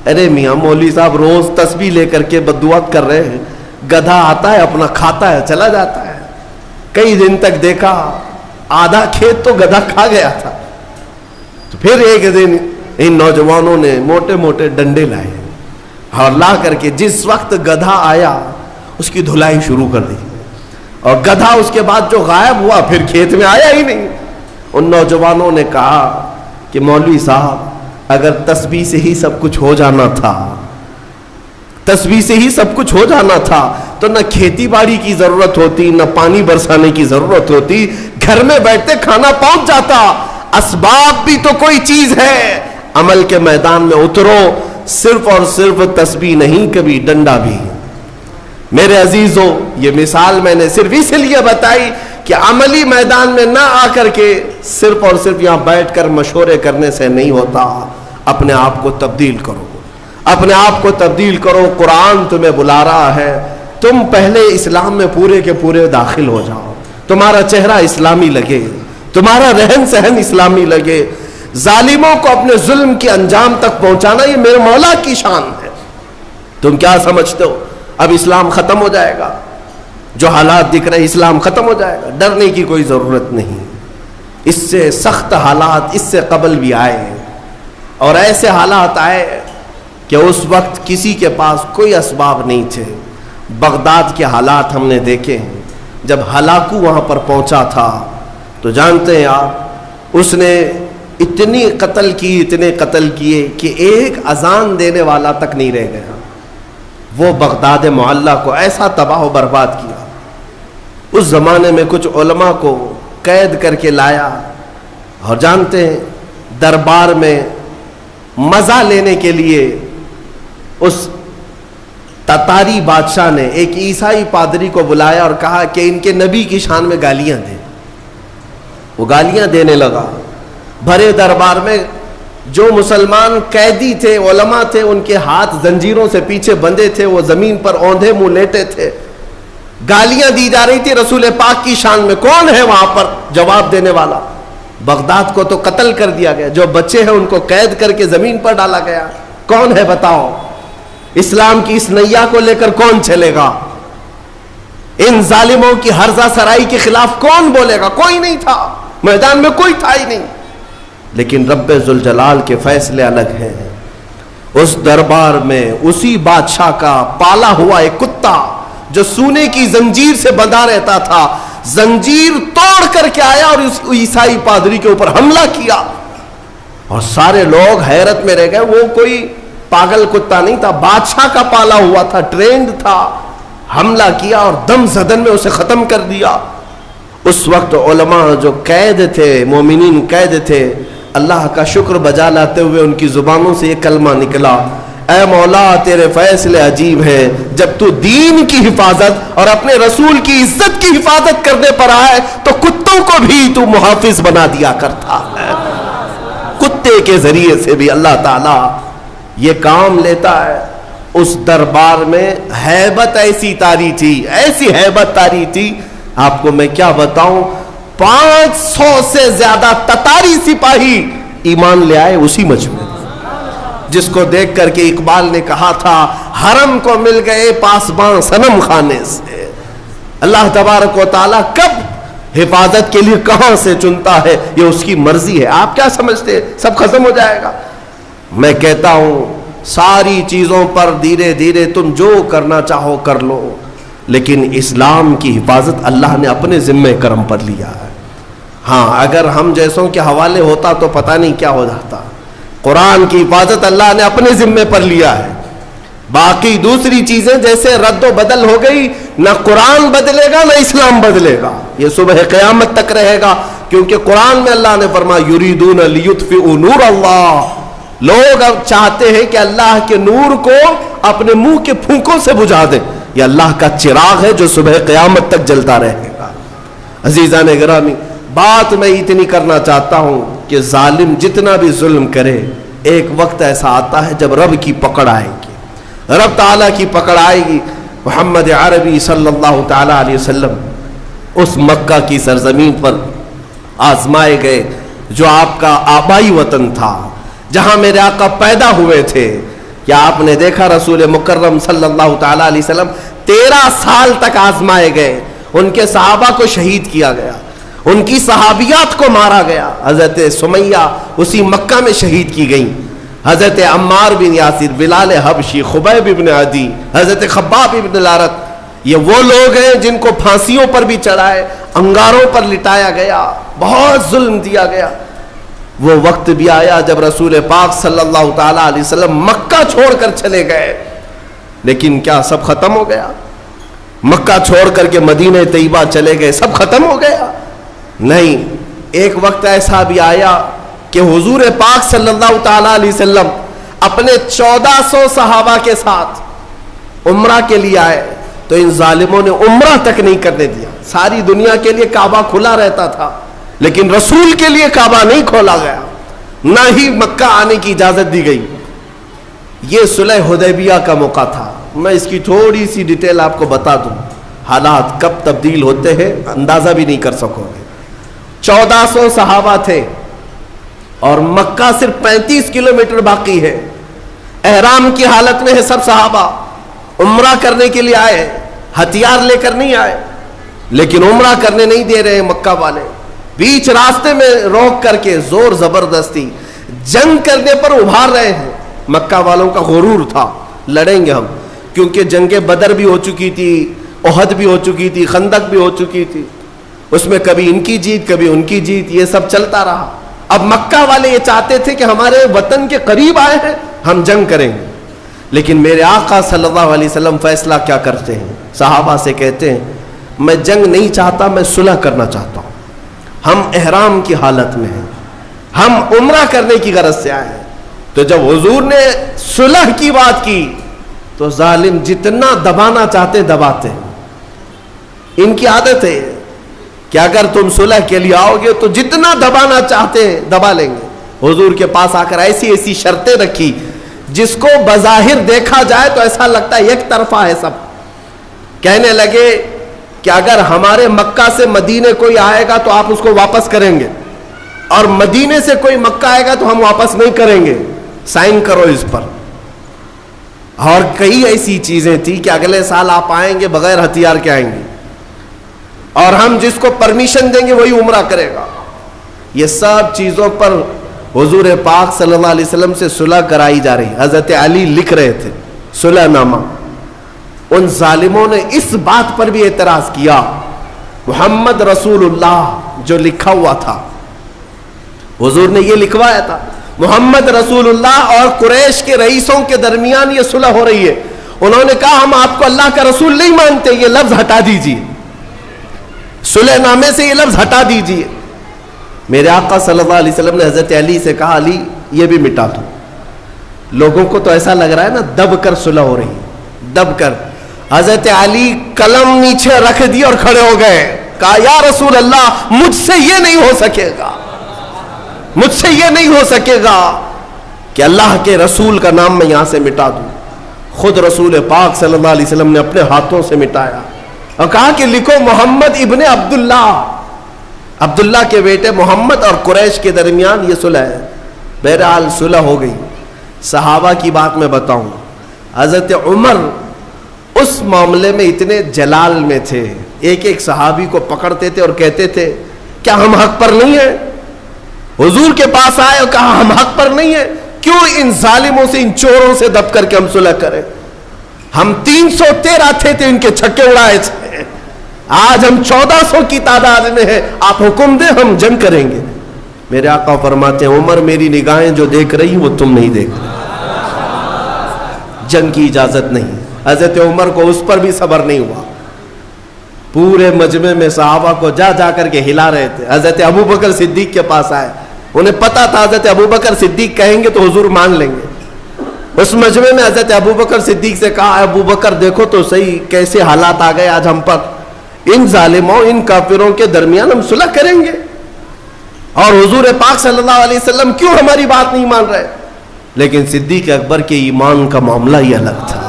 ارے میاں مولوی صاحب روز تسبیح لے کر کے بددعات کر رہے ہیں، گدھا آتا ہے اپنا کھاتا ہے چلا جاتا ہے۔ کئی دن تک دیکھا، آدھا کھیت تو گدھا کھا گیا تھا۔ تو پھر ایک دن ان نوجوانوں نے موٹے موٹے ڈنڈے لائے اور لا کر کے جس وقت گدھا آیا اس کی دھلائی شروع کر دی، اور گدھا اس کے بعد جو غائب ہوا پھر کھیت میں آیا ہی نہیں۔ ان نوجوانوں نے کہا کہ مولوی صاحب اگر تسبیح سے ہی سب کچھ ہو جانا تھا، تسبیح سے ہی سب کچھ ہو جانا تھا تو نہ کھیتی باڑی کی ضرورت ہوتی، نہ پانی برسانے کی ضرورت ہوتی، گھر میں بیٹھتے کھانا پہنچ جاتا۔ اسباب بھی تو کوئی چیز ہے، عمل کے میدان میں اترو، صرف اور صرف تسبیح نہیں، کبھی ڈنڈا بھی۔ میرے عزیزوں، یہ مثال میں نے صرف اس لیے بتائی کہ عملی میدان میں نہ آ کر کے صرف اور صرف یہاں بیٹھ کر مشورے کرنے سے نہیں ہوتا، اپنے آپ کو تبدیل کرو، اپنے آپ کو تبدیل کرو۔ قرآن تمہیں بلا رہا ہے، تم پہلے اسلام میں پورے کے پورے داخل ہو جاؤ، تمہارا چہرہ اسلامی لگے، تمہارا رہن سہن اسلامی لگے۔ ظالموں کو اپنے ظلم کے انجام تک پہنچانا یہ میرے مولا کی شان ہے۔ تم کیا سمجھتے ہو اب اسلام ختم ہو جائے گا؟ جو حالات دکھ رہے اسلام ختم ہو جائے گا؟ ڈرنے کی کوئی ضرورت نہیں، اس سے سخت حالات اس سے قبل بھی آئے، اور ایسے حالات آئے کہ اس وقت کسی کے پاس کوئی اسباب نہیں تھے۔ بغداد کے حالات ہم نے دیکھے ہیں، جب ہلاکو وہاں پر پہنچا تھا تو جانتے ہیں آپ، اس نے اتنی قتل کی، اتنے قتل کیے کہ ایک اذان دینے والا تک نہیں رہ گیا۔ وہ بغداد معلی کو ایسا تباہ و برباد کیا۔ اس زمانے میں کچھ علماء کو قید کر کے لایا، اور جانتے ہیں دربار میں مزہ لینے کے لیے اس تتاری بادشاہ نے ایک عیسائی پادری کو بلایا اور کہا کہ ان کے نبی کی شان میں گالیاں دیں۔ وہ گالیاں دینے لگا بھرے دربار میں۔ جو مسلمان قیدی تھے، علماء تھے، ان کے ہاتھ زنجیروں سے پیچھے بندھے تھے، وہ زمین پر اوندھے منہ لیٹے تھے، گالیاں دی جا رہی تھی رسول پاک کی شان میں۔ کون ہے وہاں پر جواب دینے والا؟ بغداد کو تو قتل کر دیا گیا، جو بچے ہیں ان کو قید کر کے زمین پر ڈالا گیا۔ کون ہے بتاؤ؟ اسلام کی اس نیا کو لے کر کون چلے گا؟ ان ظالموں کی ہرزہ سرائی کے خلاف کون بولے گا؟ کوئی نہیں تھا، میدان میں کوئی تھا ہی نہیں۔ لیکن رب ذوالجلال کے فیصلے الگ ہیں۔ اس دربار میں اسی بادشاہ کا پالا ہوا ایک کتا جو سونے کی زنجیر سے بندھا رہتا تھا، زنجیر توڑ کر کے آیا اور اس عیسائی پادری کے اوپر حملہ کیا، اور سارے لوگ حیرت میں رہ گئے۔ وہ کوئی پاگل کتا نہیں تھا، بادشاہ کا پالا ہوا تھا، ٹرینڈ تھا۔ حملہ کیا اور دم زدن میں اسے ختم کر دیا۔ اس وقت علماء جو قید تھے، مومنین قید تھے، اللہ کا شکر بجا لاتے ہوئے ان کی زبانوں سے یہ کلمہ نکلا، اے مولا تیرے فیصلے عجیب ہیں، جب تو دین کی حفاظت اور اپنے رسول کی عزت کی حفاظت کرنے پر آئے تو کتوں کو بھی تو محافظ بنا دیا کرتا ہے۔ کتے کے ذریعے سے بھی اللہ تعالیٰ یہ کام لیتا ہے۔ اس دربار میں ہیبت ایسی طاری تھی، ایسی ہیبت طاری تھی، آپ کو میں کیا بتاؤں، 500 سے زیادہ تتاری سپاہی ایمان لے آئے اسی مجمع، جس کو دیکھ کر کے اقبال نے کہا تھا، حرم کو مل گئے پاسباں صنم خانے سے۔ اللہ تبارک و تعالیٰ کب حفاظت کے لیے کہاں سے چنتا ہے یہ اس کی مرضی ہے۔ آپ کیا سمجھتے سب ختم ہو جائے گا؟ میں کہتا ہوں ساری چیزوں پر دھیرے دھیرے تم جو کرنا چاہو کر لو، لیکن اسلام کی حفاظت اللہ نے اپنے ذمہ کرم پر لیا ہے۔ ہاں اگر ہم جیسوں کے حوالے ہوتا تو پتہ نہیں کیا ہو جاتا۔ قرآن کی حفاظت اللہ نے اپنے ذمہ پر لیا ہے۔ باقی دوسری چیزیں جیسے رد و بدل ہو گئی، نہ قرآن بدلے گا نہ اسلام بدلے گا، یہ صبح قیامت تک رہے گا، کیونکہ قرآن میں اللہ نے فرمایا یریدون لیطفئوا نور اللہ، لوگ اب چاہتے ہیں کہ اللہ کے نور کو اپنے منہ کے پھونکوں سے بجھا دیں۔ یہ اللہ کا چراغ ہے جو صبح قیامت تک جلتا رہے گا۔ عزیزان گرامی، بات میں اتنی کرنا چاہتا ہوں کہ ظالم جتنا بھی ظلم کرے، ایک وقت ایسا آتا ہے جب رب کی پکڑ آئے گی، رب تعالیٰ کی پکڑ آئے گی۔ محمد عربی صلی اللہ تعالیٰ علیہ وسلم اس مکہ کی سرزمین پر آزمائے گئے جو آپ کا آبائی وطن تھا، جہاں میرے آقا پیدا ہوئے تھے۔ کیا آپ نے دیکھا رسول مکرم صلی اللہ تعالیٰ علیہ وسلم 13 سال تک آزمائے گئے، ان کے صحابہ کو شہید کیا گیا، ان کی صحابیات کو مارا گیا۔ حضرت سمیہ اسی مکہ میں شہید کی گئیں، حضرت عمار بن یاسر، بلال حبشی، خبیب بن عدی، حضرت خباب بن الارت، یہ وہ لوگ ہیں جن کو پھانسیوں پر بھی چڑھائے، انگاروں پر لٹایا گیا، بہت ظلم دیا گیا۔ وہ وقت بھی آیا جب رسول پاک صلی اللہ تعالیٰ علیہ وسلم مکہ چھوڑ کر چلے گئے، لیکن کیا سب ختم ہو گیا؟ مکہ چھوڑ کر کے مدینہ طیبہ چلے گئے، سب ختم ہو گیا؟ نہیں، ایک وقت ایسا بھی آیا کہ حضور پاک صلی اللہ تعالیٰ علیہ وسلم اپنے 1400 صحابہ کے ساتھ عمرہ کے لیے آئے تو ان ظالموں نے عمرہ تک نہیں کرنے دیا۔ ساری دنیا کے لیے کعبہ کھلا رہتا تھا، لیکن رسول کے لیے کعبہ نہیں کھولا گیا، نہ ہی مکہ آنے کی اجازت دی گئی۔ یہ صلح حدیبیہ کا موقع تھا۔ میں اس کی تھوڑی سی ڈیٹیل آپ کو بتا دوں، حالات کب تبدیل ہوتے ہیں اندازہ بھی نہیں کر سکو گے۔ 1400 صحابہ تھے اور مکہ صرف 35 کلومیٹر باقی ہے، احرام کی حالت میں ہے سب صحابہ، عمرہ کرنے کے لیے آئے، ہتھیار لے کر نہیں آئے، لیکن عمرہ کرنے نہیں دے رہے مکہ والے، بیچ راستے میں روک کر کے زور زبردستی جنگ کرنے پر ابھار رہے ہیں۔ مکہ والوں کا غرور تھا لڑیں گے ہم، کیونکہ جنگ بدر بھی ہو چکی تھی، احد بھی ہو چکی تھی، خندق بھی ہو چکی تھی، اس میں کبھی ان کی جیت کبھی ان کی جیت، یہ سب چلتا رہا۔ اب مکہ والے یہ چاہتے تھے کہ ہمارے وطن کے قریب آئے ہیں، ہم جنگ کریں گے، لیکن میرے آقا صلی اللہ علیہ وسلم فیصلہ کیا کرتے ہیں؟ صحابہ سے کہتے ہیں میں جنگ نہیں چاہتا، میں صلح کرنا چاہتا ہوں، ہم احرام کی حالت میں ہیں، ہم عمرہ کرنے کی غرض سے آئے ہیں۔ تو جب حضور نے صلح کی بات کی تو ظالم جتنا دبانا چاہتے دباتے، ان کی عادت ہے کہ اگر تم صلح کے لیے آؤ گے تو جتنا دبانا چاہتے دبا لیں گے۔ حضور کے پاس آ کر ایسی ایسی شرطیں رکھی جس کو بظاہر دیکھا جائے تو ایسا لگتا ہے ایک طرفہ ہے سب۔ کہنے لگے کہ اگر ہمارے مکہ سے مدینے کوئی آئے گا تو آپ اس کو واپس کریں گے، اور مدینے سے کوئی مکہ آئے گا تو ہم واپس نہیں کریں گے، سائن کرو اس پر۔ اور کئی ایسی چیزیں تھی کہ اگلے سال آپ آئیں گے بغیر ہتھیار کے آئیں گے، اور ہم جس کو پرمیشن دیں گے وہی عمرہ کرے گا۔ یہ سب چیزوں پر حضور پاک صلی اللہ علیہ وسلم سے صلح کرائی جا رہی۔ حضرت علی لکھ رہے تھے صلح نامہ، ان ظالموں نے اس بات پر بھی اعتراض کیا، محمد رسول اللہ جو لکھا ہوا تھا، حضور نے یہ لکھوایا تھا محمد رسول اللہ اور قریش کے رئیسوں کے درمیان یہ صلح ہو رہی ہے، انہوں نے کہا ہم آپ کو اللہ کا رسول نہیں مانتے، یہ لفظ ہٹا دیجیے، صلح نامے سے یہ لفظ ہٹا دیجیے۔ میرے آقا صلی اللہ علیہ وسلم نے حضرت علی سے کہا علی یہ بھی مٹا دو۔ لوگوں کو تو ایسا لگ رہا ہے نا دب کر صلح ہو رہی ہے، دب کر۔ حضرت علی قلم نیچے رکھ دی اور کھڑے ہو گئے، کہا یا رسول اللہ مجھ سے یہ نہیں ہو سکے گا، مجھ سے یہ نہیں ہو سکے گا کہ اللہ کے رسول کا نام میں یہاں سے مٹا دوں۔ خود رسول پاک صلی اللہ علیہ وسلم نے اپنے ہاتھوں سے مٹایا اور کہا کہ لکھو محمد ابن عبداللہ، عبداللہ کے بیٹے محمد اور قریش کے درمیان یہ صلح ہے۔ بہرحال صلح ہو گئی۔ صحابہ کی بات میں بتاؤں، حضرت عمر اس معاملے میں اتنے جلال میں تھے، ایک ایک صحابی کو پکڑتے تھے اور کہتے تھے کیا ہم حق پر نہیں ہیں؟ حضور کے پاس آئے اور کہا ہم حق پر نہیں ہیں، کیوں ان ظالموں سے، ان چوروں سے دب کر کے ہم صلح کریں؟ ہم 313 تھے ان کے چھکے اڑائے تھے، آج ہم 1400 کی تعداد میں ہیں، آپ حکم دیں ہم جنگ کریں گے۔ میرے آقا فرماتے ہیں عمر میری نگاہیں جو دیکھ رہی وہ تم نہیں دیکھ رہے، جنگ کی اجازت نہیں۔ حضرت عمر کو اس پر بھی صبر نہیں ہوا، پورے مجمع میں صحابہ کو جا جا کر کے ہلا رہے تھے۔ حضرت ابو بکر صدیق کے پاس آئے، انہیں پتا تھا حضرت ابو بکر صدیق کہیں گے تو حضور مان لیں گے۔ اس مجمع میں حضرت ابو بکر صدیق سے کہا ابو بکر دیکھو تو صحیح کیسے حالات آ گئے آج ہم پر، ان ظالموں ان کافروں کے درمیان ہم صلح کریں گے، اور حضور پاک صلی اللہ علیہ وسلم کیوں ہماری بات نہیں مان رہے؟ لیکن صدیق اکبر کے ایمان کا معاملہ ہی الگ تھا،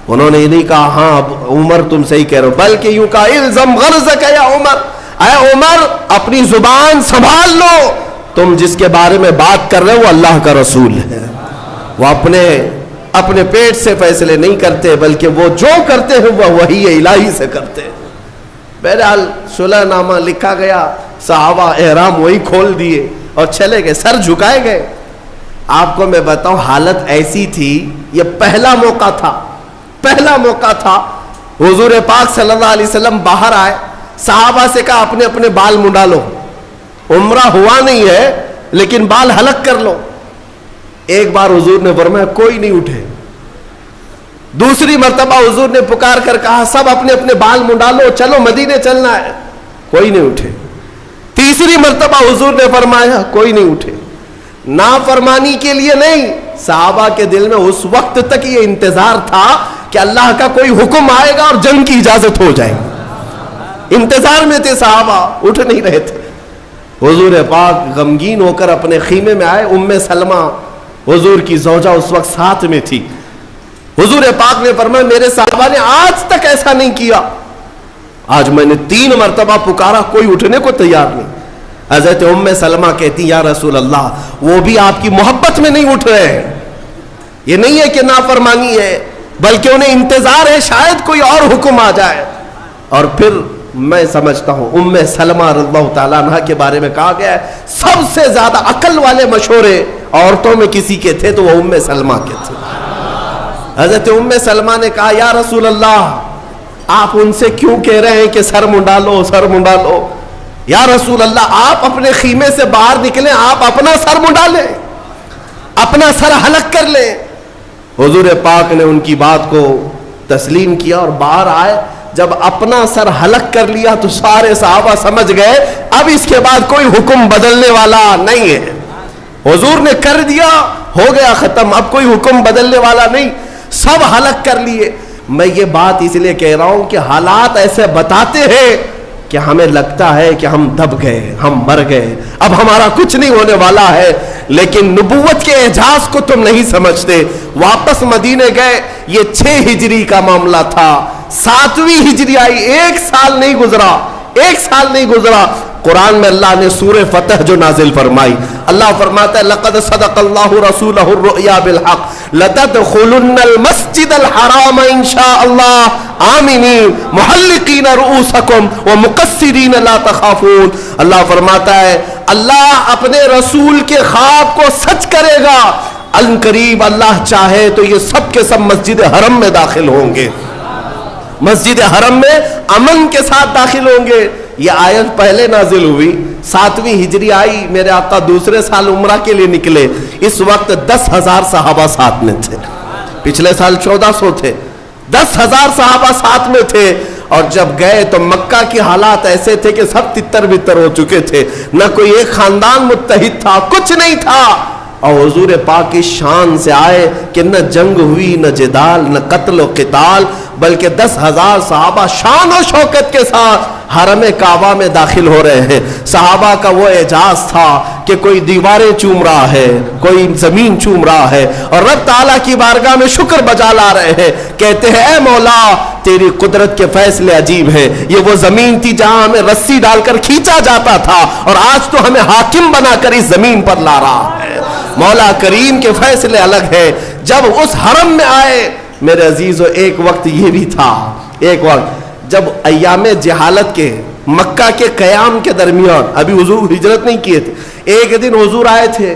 انہوں نے یہ نہیں کہا ہاں عمر تم صحیح کہہ رہے ہو، بلکہ یوں کہا الزم غرضک یا عمر، اے عمر اپنی زبان سنبھال لو، تم جس کے بارے میں بات کر رہے ہو وہ اللہ کا رسول ہے، وہ اپنے پیٹ سے فیصلے نہیں کرتے، بلکہ وہ جو کرتے ہیں وہ وحی الہی سے کرتے ہیں۔ بہرحال صلح نامہ لکھا گیا، صحابہ احرام وہی کھول دیے اور چلے گئے، سر جھکائے گئے۔ آپ کو میں بتاؤں حالت ایسی تھی، یہ پہلا موقع تھا، حضور پاک صلی اللہ علیہ وسلم باہر آئے، صحابہ سے کہا اپنے اپنے بال منڈا لو، عمرہ ہوا نہیں ہے لیکن بال حلق کر لو۔ ایک بار حضور نے فرمایا کوئی نہیں اٹھے، دوسری مرتبہ حضور نے پکار کر کہا سب اپنے اپنے بال منڈا لو، چلو مدینے چلنا ہے، کوئی نہیں اٹھے۔ تیسری مرتبہ حضور نے فرمایا کوئی نہیں اٹھے۔ نافرمانی کے لیے نہیں، صحابہ کے دل میں اس وقت تک یہ انتظار تھا کہ اللہ کا کوئی حکم آئے گا اور جنگ کی اجازت ہو جائے گی، انتظار میں تھے صحابہ، اٹھ نہیں رہے تھے۔ حضور پاک غمگین ہو کر اپنے خیمے میں آئے، ام سلمہ حضور کی زوجہ اس وقت ساتھ میں تھی۔ حضور پاک نے فرمایا میرے صحابہ نے آج تک ایسا نہیں کیا، آج میں نے 3 مرتبہ پکارا کوئی اٹھنے کو تیار نہیں۔ حضرت ام سلمہ کہتی یا رسول اللہ وہ بھی آپ کی محبت میں نہیں اٹھ رہے ہیں، یہ نہیں ہے کہ نافرمانی ہے بلکہ انہیں انتظار ہے شاید کوئی اور حکم آ جائے۔ اور پھر میں سمجھتا ہوں ام سلمہ رضی اللہ تعالیٰ عنہ کے بارے میں کہا گیا ہے سب سے زیادہ عقل والے مشورے عورتوں میں کسی کے تھے تو وہ ام سلمہ کے تھے۔ حضرت ام سلمہ نے کہا یا رسول اللہ آپ ان سے کیوں کہہ رہے ہیں کہ سر منڈا لو سر منڈا لو؟ یا رسول اللہ آپ اپنے خیمے سے باہر نکلیں، آپ اپنا سر منڈا لیں، اپنا سر حلق کر لیں۔ حضور پاک نے ان کی بات کو تسلیم کیا اور باہر آئے، جب اپنا سر حلق کر لیا تو سارے صحابہ سمجھ گئے اب اس کے بعد کوئی حکم بدلنے والا نہیں ہے، حضور نے کر دیا ہو گیا ختم، اب کوئی حکم بدلنے والا نہیں، سب حلق کر لیے۔ میں یہ بات اس لیے کہہ رہا ہوں کہ حالات ایسے بتاتے ہیں کہ ہمیں لگتا ہے کہ ہم دب گئے، ہم مر گئے، اب ہمارا کچھ نہیں ہونے والا ہے، لیکن نبوت کے اعجاز کو تم نہیں سمجھتے۔ واپس مدینے گئے، یہ 6 ہجری کا معاملہ تھا، 7ویں ہجری آئی، 1 سال نہیں گزرا، قرآن میں اللہ نے سورہ فتح جو نازل فرمائی، اللہ فرماتا ہے لقد صدق اللہ رسولہ الرؤیا بالحق لتدخلن المسجد الحرام ان شاء اللہ آمنین محلقین رؤوسکم ومقصرین لا تخافون۔ اللہ فرماتا ہے اللہ اپنے رسول کے خواب کو سچ کرے گا، ان قریب اللہ چاہے تو یہ سب کے سب مسجد حرم میں داخل ہوں گے، مسجد حرم میں امن کے ساتھ داخل ہوں گے۔ یہ آیت پہلے نازل ہوئی، 7ویں ہجری آئی، میرے آقا دوسرے سال عمرہ کے لیے نکلے، اس وقت 10,000 صحابہ ساتھ میں تھے، پچھلے سال 1400 تھے، 10,000 صحابہ ساتھ میں تھے، اور جب گئے تو مکہ کی حالات ایسے تھے کہ سب تتر بتر ہو چکے تھے، نہ کوئی ایک خاندان متحد تھا، کچھ نہیں تھا، اور حضور پاک کی شان سے آئے کہ نہ جنگ ہوئی نہ جدال نہ قتل و قتال، بلکہ 10,000 صحابہ شان و شوکت کے ساتھ حرم کعبہ میں داخل ہو رہے ہیں۔ صحابہ کا وہ اعجاز تھا کہ کوئی دیواریں چوم رہا ہے، کوئی زمین چوم رہا ہے، اور رب تعالیٰ کی بارگاہ میں شکر بجا لا رہے ہیں، کہتے ہیں اے مولا تیری قدرت کے فیصلے عجیب ہیں، یہ وہ زمین تھی جہاں ہمیں رسی ڈال کر کھینچا جاتا تھا اور آج تو ہمیں حاکم بنا کر اس زمین پر لا رہا ہے، مولا کریم کے فیصلے الگ ہیں۔ جب اس حرم میں آئے میرے عزیزو، ایک وقت یہ بھی تھا، ایک وقت جب ایام جہالت کے مکہ کے قیام کے درمیان ابھی حضور ہجرت نہیں کیے تھے، ایک دن حضور آئے تھے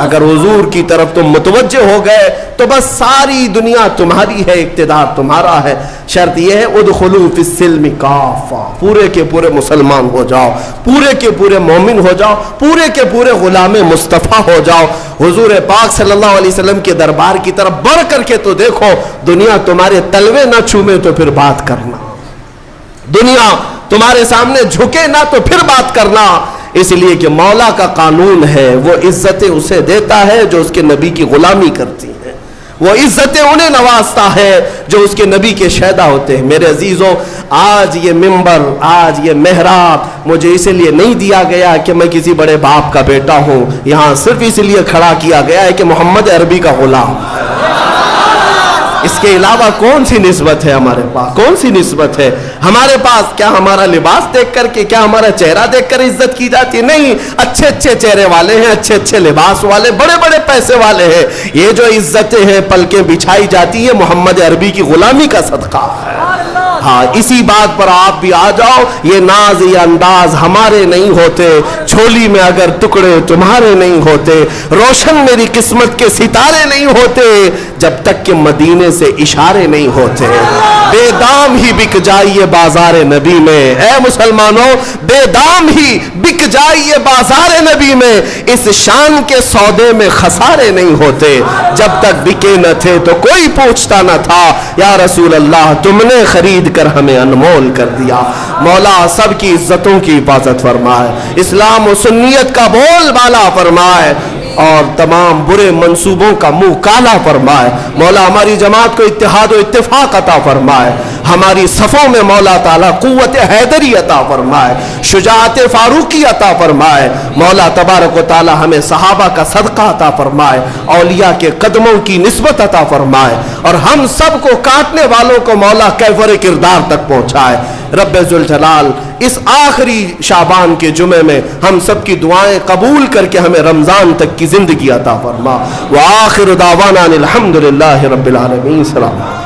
اگر حضور کی طرف تم متوجہ ہو گئے تو بس ساری دنیا تمہاری ہے، اقتدار تمہارا ہے۔ شرط یہ ہے ادخلوا فی السلم کافہ، پورے کے پورے مسلمان ہو جاؤ، پورے کے پورے مومن ہو جاؤ، پورے کے پورے غلام مصطفیٰ ہو جاؤ۔ حضور پاک صلی اللہ علیہ وسلم کے دربار کی طرف بڑھ کر کے تو دیکھو، دنیا تمہارے تلوے نہ چومے تو پھر بات کرنا، دنیا تمہارے سامنے جھکے نہ تو پھر بات کرنا۔ اس لیے کہ مولا کا قانون ہے، وہ عزتیں اسے دیتا ہے جو اس کے نبی کی غلامی کرتی ہیں، وہ عزتیں انہیں نوازتا ہے جو اس کے نبی کے شیدا ہوتے ہیں۔ میرے عزیزوں، آج یہ منبر، آج یہ محراب مجھے اس لیے نہیں دیا گیا کہ میں کسی بڑے باپ کا بیٹا ہوں، یہاں صرف اس لیے کھڑا کیا گیا ہے کہ محمد عربی کا غلام۔ اس کے علاوہ کون سی نسبت ہے ہمارے پاس؟ کون سی نسبت ہے ہمارے پاس؟ کیا ہمارا لباس دیکھ کر کے، کیا ہمارا چہرہ دیکھ کر عزت کی جاتی ہے؟ نہیں، اچھے اچھے چہرے والے ہیں، اچھے اچھے لباس والے، بڑے بڑے پیسے والے ہیں۔ یہ جو عزتیں ہیں پلکیں بچھائی جاتی ہے، محمد عربی کی غلامی کا صدقہ ہے۔ ہاں، اسی بات پر آپ بھی آ جاؤ، یہ ناز یہ انداز ہمارے نہیں ہوتے، جھولی میں اگر ٹکڑے تمہارے نہیں ہوتے، روشن میری قسمت کے ستارے نہیں ہوتے جب تک کہ مدینے سے اشارے نہیں ہوتے۔ بے دام ہی بک جائیے بازار نبی میں، اے مسلمانوں، بے دام ہی بک جائیے بازار نبی میں، اس شان کے سودے میں خسارے نہیں ہوتے۔ جب تک بکے نہ تھے تو کوئی پوچھتا نہ تھا، یا رسول اللہ تم نے خرید کر ہمیں انمول کر دیا۔ مولا سب کی عزتوں کی حفاظت فرمائے، اسلام و سنیت کا بول بالا فرمائے، اور تمام برے منصوبوں کا منہ کالا فرمائے۔ مولا ہماری جماعت کو اتحاد و اتفاق عطا فرمائے، ہماری صفوں میں مولا تعالیٰ قوت حیدری عطا فرمائے، شجاعت فاروقی عطا فرمائے۔ مولا تبارک و تعالیٰ ہمیں صحابہ کا صدقہ عطا فرمائے، اولیاء کے قدموں کی نسبت عطا فرمائے، اور ہم سب کو کاٹنے والوں کو مولا کیفر کردار تک پہنچائے۔ رب ذوالجلال اس آخری شعبان کے جمعے میں ہم سب کی دعائیں قبول کر کے ہمیں رمضان تک کی زندگی عطا فرما۔ وآخر دعوانا الحمدللہ رب العالمین۔ سلام۔